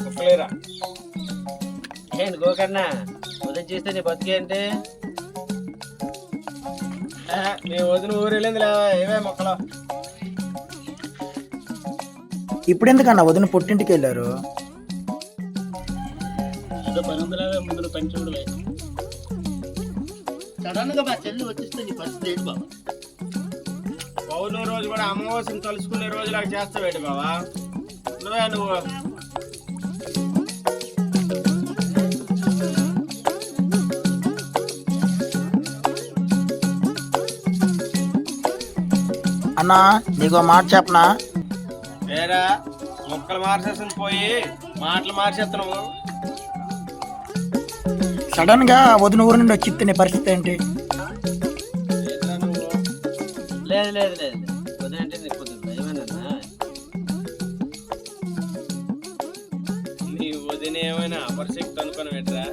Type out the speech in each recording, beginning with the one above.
కుక్కలేరా ఏంటి గోకన్నా ఉదయం చేస్తే నీ బతికేంటి? నీ వదిన ఊరు వెళ్ళింది లేవా? ఏవే మొక్కలు ఇప్పుడెందుకన్నా వదిన పుట్టింటికి వెళ్ళారు? ఏదో పని ఉందిలాగా ముందు పని చూడలే. సడన్ గా మా చెల్లి వచ్చిస్తే నీ పరిస్థితి ఏంటి బాబా? పౌర్ణమి రోజు కూడా అమావాస్యను కలుసుకునే రోజులాగా చేస్తావేంటి బాబా? నువ్వు అన్నా నీకో మాట చెప్పనా? ఏరా మొక్కలు మార్చేస్తుంది పోయి మాటలు మార్చేస్తున్నావు. సడన్ గా వదిన ఊరు నుండి వచ్చి నీ పరిస్థితి ఏంటి? లేదు లేదు లేదు వదినంటే నీకు కొద్దిగా భయమేనన్నా. నీ వదిన ఏమైనా అపరిశక్తి అనుకుని పెట్టరా?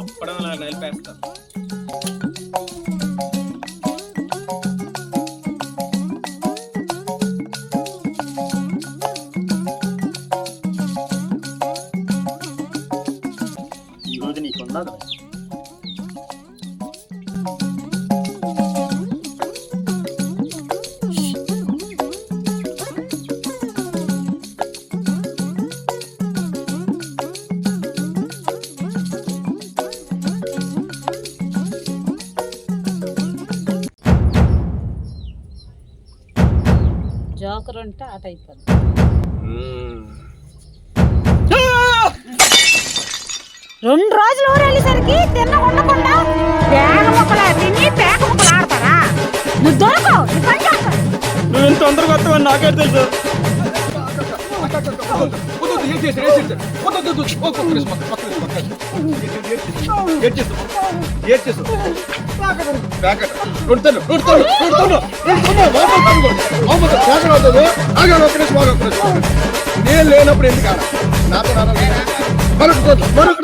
అప్పడం అలా నిలిపేస్తాను. ఈరోజు నీకున్నది జోకర్ ఉంటే ఆట అయిపోద్ది. రెండు రోజులు ఊరెళ్ళేసరికి తిన్న ఉండకుండా పేక ముక్కలు తిని పేక ముక్కలు ఆడతారా? నువ్వు దొరకవు, నీ పని చేస్తావు. నువ్వు ఇంత తొందరగా వస్తావని నాకే తెలుసు. నేను లేనప్పుడు ఎందుకు నాతో మరొకటి